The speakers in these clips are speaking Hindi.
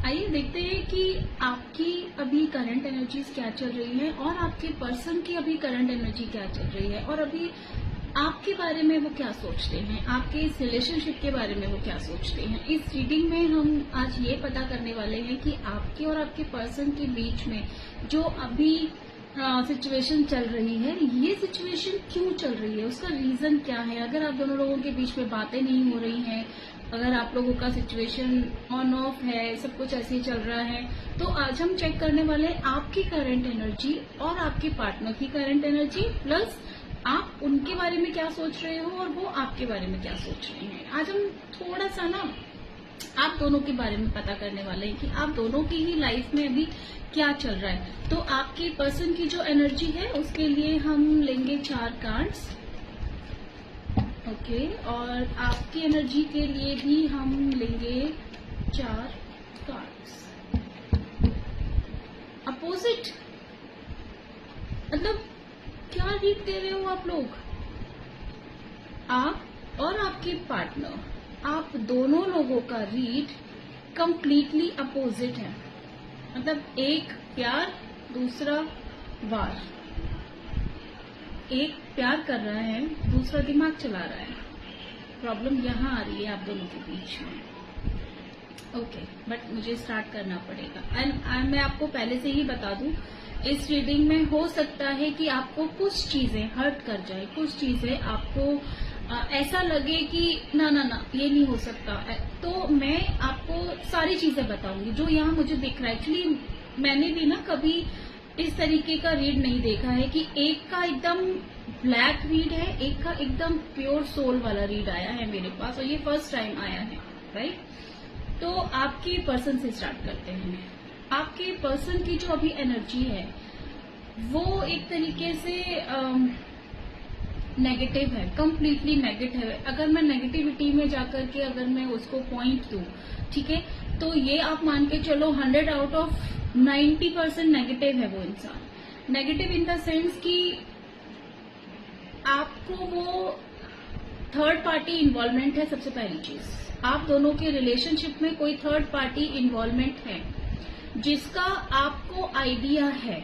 आइए देखते हैं कि आपकी अभी करंट एनर्जीज क्या चल रही है और आपके पर्सन की अभी करंट एनर्जी क्या चल रही है और अभी आपके बारे में वो क्या सोचते हैं, आपके इस रिलेशनशिप के बारे में वो क्या सोचते हैं। इस रीडिंग में हम आज ये पता करने वाले हैं कि आपके और आपके पर्सन के बीच में जो अभी सिचुएशन चल रही है, ये सिचुएशन क्यों चल रही है, उसका रीजन क्या है। अगर आप दोनों लोगों के बीच में बातें नहीं हो रही हैं, अगर आप लोगों का सिचुएशन ऑन ऑफ है, सब कुछ ऐसे ही चल रहा है, तो आज हम चेक करने वाले हैं आपकी करंट एनर्जी और आपके पार्टनर की करंट एनर्जी, प्लस आप उनके बारे में क्या सोच रहे हो और वो आपके बारे में क्या सोच रहे हैं। आज हम थोड़ा सा ना आप दोनों के बारे में पता करने वाले हैं कि आप दोनों की ही लाइफ में अभी क्या चल रहा है। तो आपके पर्सन की जो एनर्जी है उसके लिए हम लेंगे 4 कार्ड्स, ओके, और आपकी एनर्जी के लिए भी हम लेंगे 4 कार्ड्स। अपोजिट मतलब क्या रीड दे रहे हो आप लोग, आप और आपके पार्टनर, आप दोनों लोगों का रीड कंप्लीटली अपोजिट है। मतलब एक प्यार, दूसरा वार। एक प्यार कर रहा है, दूसरा दिमाग चला रहा है। प्रॉब्लम यहाँ आ रही है आप दोनों के बीच में, ओके, बट मुझे स्टार्ट करना पड़ेगा। एंड मैं आपको पहले से ही बता दूं, इस रीडिंग में हो सकता है कि आपको कुछ चीजें हर्ट कर जाए, कुछ चीजें आपको ऐसा लगे कि ना ना ना ये नहीं हो सकता, तो मैं आपको सारी चीजें बताऊंगी जो यहाँ मुझे दिख रहा है। एक्चुअली मैंने भी ना कभी इस तरीके का रीड नहीं देखा है कि एक का एकदम ब्लैक रीड है, एक का एकदम प्योर सोल वाला रीड आया है मेरे पास, और ये फर्स्ट टाइम आया है, राइट। तो आपके पर्सन से स्टार्ट करते हैं। आपके पर्सन की जो अभी एनर्जी है वो एक तरीके से नेगेटिव है, कंप्लीटली नेगेटिव है। अगर मैं नेगेटिविटी में जाकर के अगर मैं उसको पॉइंट दूं, ठीक है, तो ये आप मान के चलो 100 आउट ऑफ 90% नेगेटिव है वो इंसान। नेगेटिव इन द सेंस कि आपको वो थर्ड पार्टी इन्वॉल्वमेंट है। सबसे पहली चीज, आप दोनों के रिलेशनशिप में कोई थर्ड पार्टी इन्वॉल्वमेंट है जिसका आपको आइडिया है।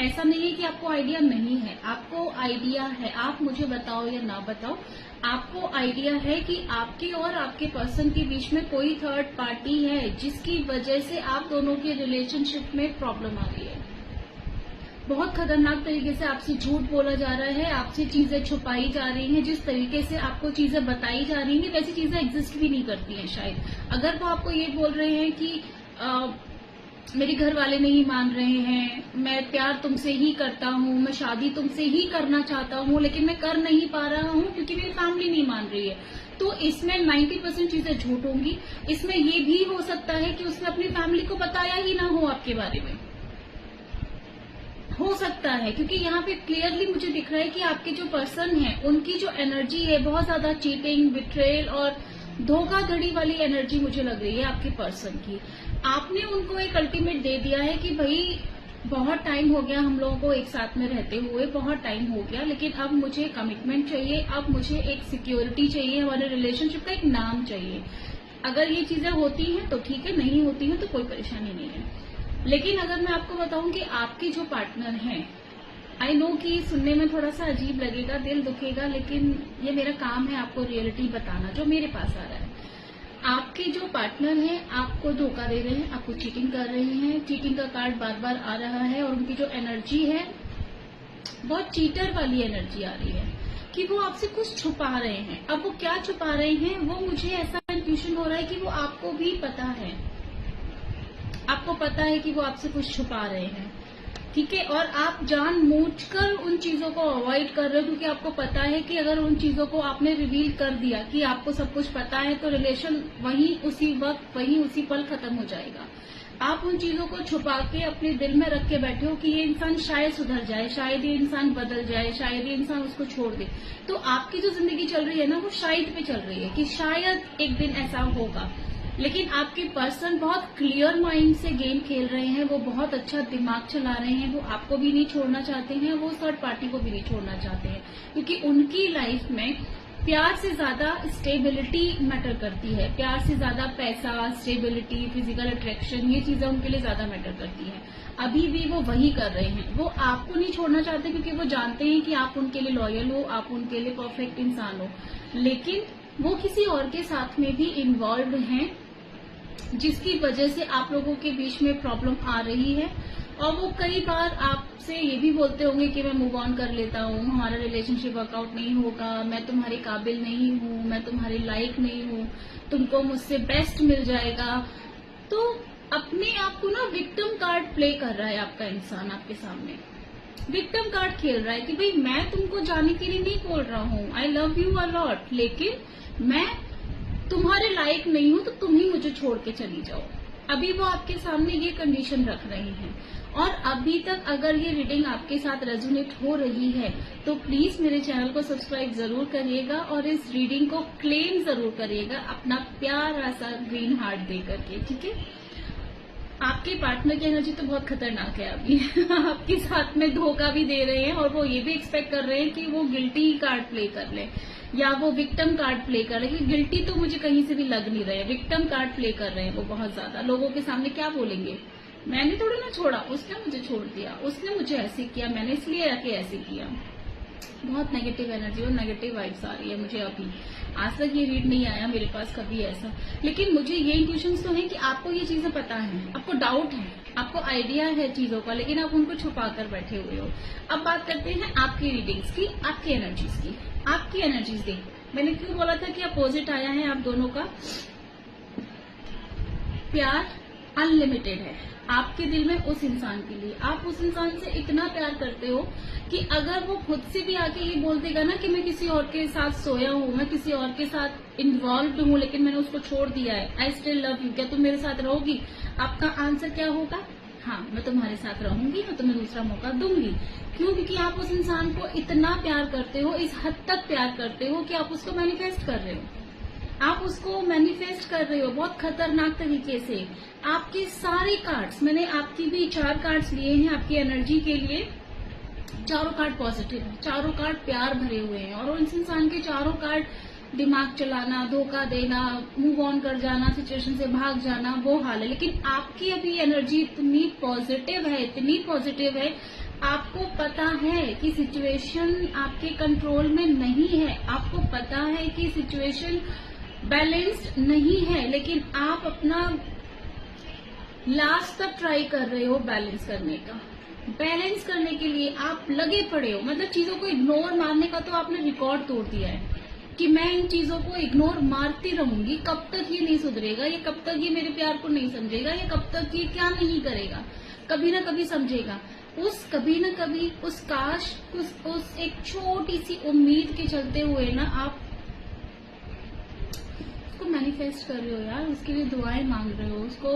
ऐसा नहीं है कि आपको आइडिया नहीं है, आपको आइडिया है। आप मुझे बताओ या ना बताओ, आपको आइडिया है कि आपके और आपके पर्सन के बीच में कोई थर्ड पार्टी है जिसकी वजह से आप दोनों के रिलेशनशिप में प्रॉब्लम आ रही है। बहुत खतरनाक तरीके से आपसे झूठ बोला जा रहा है, आपसे चीजें छुपाई जा रही हैं। जिस तरीके से आपको चीजें बताई जा रही हैं वैसी चीजें एग्जिस्ट भी नहीं करती हैं शायद। अगर वो आपको ये बोल रहे हैं कि मेरे घर वाले नहीं मान रहे हैं, मैं प्यार तुमसे ही करता हूँ, मैं शादी तुमसे ही करना चाहता हूँ, लेकिन मैं कर नहीं पा रहा हूँ क्योंकि मेरी फैमिली नहीं मान रही है, तो इसमें 90% चीजें झूठ होंगी। इसमें ये भी हो सकता है कि उसने अपनी फैमिली को बताया ही ना हो आपके बारे में, हो सकता है, क्योंकि यहाँ पे क्लियरली मुझे दिख रहा है कि आपके जो पर्सन है उनकी जो एनर्जी है बहुत ज्यादा चीटिंग, बिट्रेयल और धोखाधड़ी वाली एनर्जी मुझे लग रही है आपके पर्सन की। आपने उनको एक अल्टीमेट दे दिया है कि भाई बहुत टाइम हो गया हम लोगों को एक साथ में रहते हुए, बहुत टाइम हो गया, लेकिन अब मुझे कमिटमेंट चाहिए, अब मुझे एक सिक्योरिटी चाहिए, हमारे रिलेशनशिप का एक नाम चाहिए। अगर ये चीजें होती हैं तो ठीक है, नहीं होती हैं तो कोई परेशानी नहीं है। लेकिन अगर मैं आपको बताऊं कि आपके जो पार्टनर हैं, आई नो कि सुनने में थोड़ा सा अजीब लगेगा, दिल दुखेगा, लेकिन ये मेरा काम है आपको रियलिटी बताना जो मेरे पास आ रहा है। आपके जो पार्टनर हैं आपको धोखा दे रहे हैं, आपको चीटिंग कर रहे हैं, चीटिंग का कार्ड बार बार आ रहा है, और उनकी जो एनर्जी है बहुत चीटर वाली एनर्जी आ रही है कि वो आपसे कुछ छुपा रहे हैं। अब वो क्या छुपा रहे हैं वो मुझे ऐसा कंफ्यूजन हो रहा है कि वो आपको भी पता है, आपको पता है कि वो आपसे कुछ छुपा रहे हैं, ठीक है, और आप जानबूझकर उन चीजों को अवॉइड कर रहे हो क्योंकि आपको पता है कि अगर उन चीजों को आपने रिवील कर दिया कि आपको सब कुछ पता है तो रिलेशन वहीं उसी वक्त वहीं उसी पल खत्म हो जाएगा। आप उन चीजों को छुपा के अपने दिल में रख के बैठे हो कि ये इंसान शायद सुधर जाए, शायद ये इंसान बदल जाए, शायद ये इंसान उसको छोड़ दे। तो आपकी जो जिंदगी चल रही है ना वो शायद पे चल रही है कि शायद एक दिन ऐसा होगा, लेकिन आपके पर्सन बहुत क्लियर माइंड से गेम खेल रहे हैं, वो बहुत अच्छा दिमाग चला रहे हैं, वो आपको भी नहीं छोड़ना चाहते हैं, वो थर्ड पार्टी को भी नहीं छोड़ना चाहते हैं, क्योंकि उनकी लाइफ में प्यार से ज्यादा स्टेबिलिटी मैटर करती है, प्यार से ज्यादा पैसा, स्टेबिलिटी, फिजिकल अट्रैक्शन, ये चीजें उनके लिए ज्यादा मैटर करती है। अभी भी वो वही कर रहे हैं, वो आपको नहीं छोड़ना चाहते क्योंकि वो जानते हैं कि आप उनके लिए लॉयल हो, आप उनके लिए परफेक्ट इंसान हो, लेकिन वो किसी और के साथ में भी इन्वॉल्व हैं, जिसकी वजह से आप लोगों के बीच में प्रॉब्लम आ रही है। और वो कई बार आपसे ये भी बोलते होंगे कि मैं मूव ऑन कर लेता हूँ, हमारा रिलेशनशिप वर्कआउट नहीं होगा, मैं तुम्हारे काबिल नहीं हूँ, मैं तुम्हारे लायक नहीं हूँ, तुमको मुझसे बेस्ट मिल जाएगा। तो अपने आप को ना विक्टिम कार्ड प्ले कर रहा है आपका इंसान, आपके सामने विक्टिम कार्ड खेल रहा है कि भाई मैं तुमको जाने के लिए नहीं बोल रहा हूँ, I love you a lot, लेकिन मैं तुम्हारे लायक नहीं हूँ, तो तुम ही मुझे छोड़ के चली जाओ। अभी वो आपके सामने ये कंडीशन रख रहे हैं। और अभी तक अगर ये रीडिंग आपके साथ रेजोनेट हो रही है तो प्लीज मेरे चैनल को सब्सक्राइब जरूर करिएगा और इस रीडिंग को क्लेम जरूर करिएगा अपना प्यारा सा ग्रीन हार्ट दे करके, ठीक है। आपके पार्टनर की एनर्जी तो बहुत खतरनाक है अभी आपके साथ में धोखा भी दे रहे हैं और वो ये भी एक्सपेक्ट कर रहे हैं कि वो गिल्टी कार्ड प्ले कर ले या वो विक्टिम कार्ड प्ले कर रहे हैं। गिल्टी तो मुझे कहीं से भी लग नहीं रहे, विक्टिम कार्ड प्ले कर रहे हैं वो बहुत ज्यादा। लोगों के सामने क्या बोलेंगे, मैंने थोड़ा ना छोड़ा, उसने मुझे छोड़ दिया, उसने मुझे ऐसे किया, मैंने इसलिए आके ऐसे किया। बहुत नेगेटिव एनर्जी और नेगेटिव वाइब्स आ रही है मुझे अभी। आज तक ये रीड नहीं आया मेरे पास कभी ऐसा, लेकिन मुझे ये इंट्यूशंस तो है कि आपको ये चीजें पता है, आपको डाउट है, आपको आइडिया है चीजों का, लेकिन आप उनको छुपा कर बैठे हुए हो। अब बात करते हैं आपकी रीडिंग्स की, आपकी एनर्जीज की। आपकी एनर्जीज देखो, मैंने क्यों बोला था कि अपोजिट आया है आप दोनों का। प्यार अनलिमिटेड है आपके दिल में उस इंसान के लिए। आप उस इंसान से इतना प्यार करते हो कि अगर वो खुद से भी आके ये बोल देगा ना कि मैं किसी और के साथ सोया हूँ, मैं किसी और के साथ इन्वॉल्व हूँ, लेकिन मैंने उसको छोड़ दिया है, आई स्टिल लव यू, क्या तुम मेरे साथ रहोगी? आपका आंसर क्या होगा? हाँ, मैं तुम्हारे साथ रहूंगी, मैं तुम्हें दूसरा मौका दूंगी। क्यों? क्योंकि आप उस इंसान को इतना प्यार करते हो, इस हद तक प्यार करते हो कि आप उसको मैनिफेस्ट कर रहे हो। आप उसको मैनिफेस्ट कर रहे हो बहुत खतरनाक तरीके से। आपके सारे कार्ड्स, मैंने आपकी भी 4 कार्ड्स लिए हैं आपकी एनर्जी के लिए। चारों कार्ड पॉजिटिव है, चारों कार्ड प्यार भरे हुए हैं और उस इंसान के चारों कार्ड दिमाग चलाना, धोखा देना, मूव ऑन कर जाना, सिचुएशन से भाग जाना, वो हाल है। लेकिन आपकी अभी एनर्जी इतनी पॉजिटिव है, इतनी पॉजिटिव है, आपको पता है कि सिचुएशन आपके कंट्रोल में नहीं है, आपको पता है कि सिचुएशन बैलेंस्ड नहीं है, लेकिन आप अपना लास्ट तक ट्राई कर रहे हो बैलेंस करने का। बैलेंस करने के लिए आप लगे पड़े हो, मतलब चीजों को इग्नोर मारने का तो आपने रिकॉर्ड तोड़ दिया है कि मैं इन चीजों को इग्नोर मारती रहूंगी, कब तक ये नहीं सुधरेगा, ये कब तक ये मेरे प्यार को नहीं समझेगा, ये कब तक ये क्या नहीं करेगा, कभी ना कभी समझेगा। उस कभी ना कभी उस काश उस एक छोटी सी उम्मीद के चलते हुए ना आप उसको मैनिफेस्ट कर रहे हो यार, उसके लिए दुआएं मांग रहे हो, उसको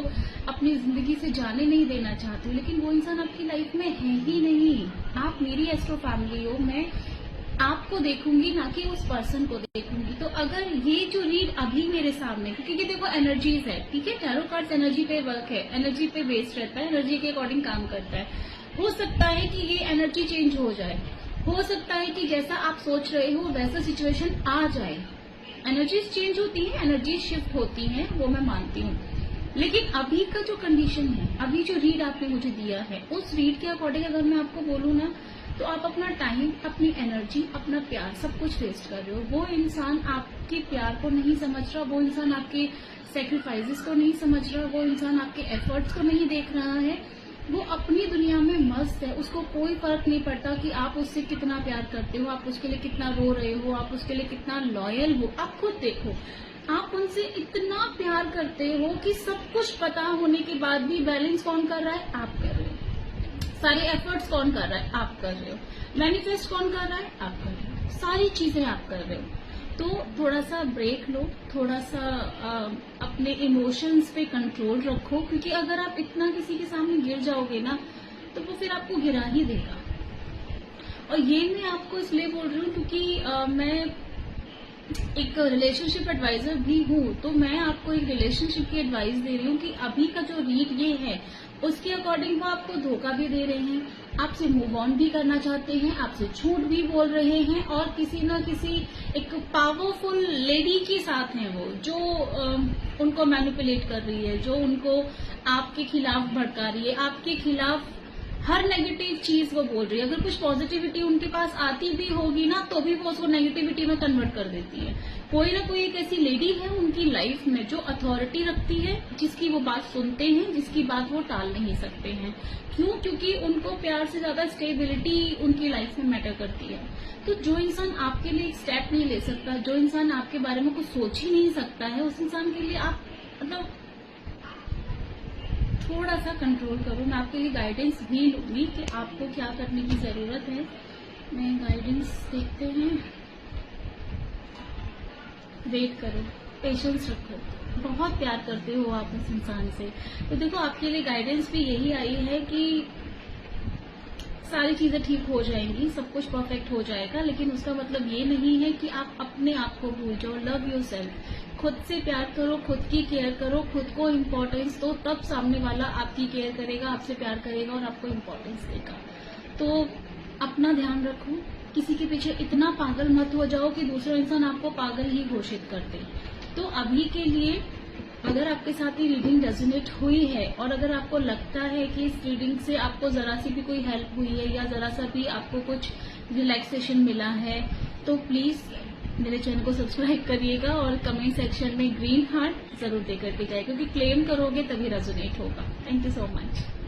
अपनी जिंदगी से जाने नहीं देना चाहते हो, लेकिन वो इंसान आपकी लाइफ में है ही नहीं। आप मेरी एस्ट्रो फैमिली हो, मैं आपको देखूंगी ना कि उस पर्सन को देखूंगी। तो अगर ये जो रीड अभी मेरे सामने, क्योंकि देखो एनर्जीज है, ठीक है, टैरो कार्ड्स एनर्जी पे वर्क है, एनर्जी पे बेस्ड रहता है, एनर्जी के अकॉर्डिंग काम करता है। हो सकता है कि ये एनर्जी चेंज हो जाए, हो सकता है कि जैसा आप सोच रहे हो वैसा सिचुएशन आ जाए। एनर्जीज चेंज होती है, एनर्जीज शिफ्ट होती हैं, वो मैं मानती हूँ, लेकिन अभी का जो कंडीशन है, अभी जो रीड आपने मुझे दिया है, उस रीड के अकॉर्डिंग अगर मैं आपको बोलूँ ना, तो आप अपना टाइम, अपनी एनर्जी, अपना प्यार सब कुछ वेस्ट कर रहे हो। वो इंसान आपके प्यार को नहीं समझ रहा, वो इंसान आपके सेक्रीफाइसेस को नहीं समझ रहा, वो इंसान आपके एफर्ट्स को नहीं देख रहा है, वो अपनी दुनिया में मस्त है। उसको कोई फर्क नहीं पड़ता कि आप उससे कितना प्यार करते हो, आप उसके लिए कितना रो रहे हो, आप उसके लिए कितना लॉयल हो। आप खुद देखो, आप उनसे इतना प्यार करते हो कि सब कुछ पता होने के बाद भी बैलेंस कौन कर रहा है? आप कर रहे हो। सारे एफर्ट्स कौन कर रहा है? आप कर रहे हो। मैनिफेस्ट कौन कर रहा है? आप कर रहे हो। सारी चीजें आप कर रहे हो। तो थोड़ा सा ब्रेक लो, थोड़ा सा अपने इमोशंस पे कंट्रोल रखो, क्योंकि अगर आप इतना किसी के सामने गिर जाओगे ना, तो वो फिर आपको गिरा ही देगा। और ये मैं आपको इसलिए बोल रही हूँ क्योंकि मैं एक रिलेशनशिप एडवाइजर भी हूँ, तो मैं आपको एक रिलेशनशिप की एडवाइस दे रही हूँ कि अभी का जो रीड ये है उसके अकॉर्डिंग वो आपको धोखा भी दे रहे हैं, आपसे मूव ऑन भी करना चाहते हैं, आपसे झूठ भी बोल रहे हैं और किसी न किसी एक पावरफुल लेडी के साथ हैं वो, जो उनको मैनिपुलेट कर रही है, जो उनको आपके खिलाफ भड़का रही है, आपके खिलाफ हर नेगेटिव चीज वो बोल रही है। अगर कुछ पॉजिटिविटी उनके पास आती भी होगी ना, तो भी वो उसको नेगेटिविटी में कन्वर्ट कर देती है। कोई ना कोई एक ऐसी लेडी है उनकी लाइफ में जो अथॉरिटी रखती है, जिसकी वो बात सुनते हैं, जिसकी बात वो टाल नहीं सकते हैं। क्यों? क्योंकि उनको प्यार से ज्यादा स्टेबिलिटी उनकी लाइफ में मैटर करती है। तो जो इंसान आपके लिए एक स्टेप नहीं ले सकता, जो इंसान आपके बारे में कुछ सोच ही नहीं सकता है, उस इंसान के लिए आप मतलब थोड़ा सा कंट्रोल करो। मैं आपके लिए गाइडेंस भी लूंगी कि आपको क्या करने की जरूरत है। मैं गाइडेंस देखते हैं। वेट करो, पेशेंस रखो, बहुत प्यार करते हो आप उस इंसान से। तो देखो, आपके लिए गाइडेंस भी यही आई है कि सारी चीजें ठीक हो जाएंगी, सब कुछ परफेक्ट हो जाएगा, लेकिन उसका मतलब ये नहीं है कि आप अपने आप को भूल जाओ। लव योरसेल्फ, खुद से प्यार करो, खुद की केयर करो, खुद को इम्पोर्टेंस दो, तब सामने वाला आपकी केयर करेगा, आपसे प्यार करेगा और आपको इम्पोर्टेंस देगा। तो अपना ध्यान रखो, किसी के पीछे इतना पागल मत हो जाओ कि दूसरा इंसान आपको पागल ही घोषित कर दे। तो अभी के लिए अगर आपके साथ ये रीडिंग रेजोनेट हुई है और अगर आपको लगता है कि इस रीडिंग से आपको जरा सी भी कोई हेल्प हुई है या जरा सा भी आपको कुछ रिलैक्सेशन मिला है, तो प्लीज मेरे चैनल को सब्सक्राइब करिएगा और कमेंट सेक्शन में ग्रीन हार्ट जरूर देकर के जाए, क्योंकि क्लेम करोगे तभी रेजोनेट होगा। Thank you so much.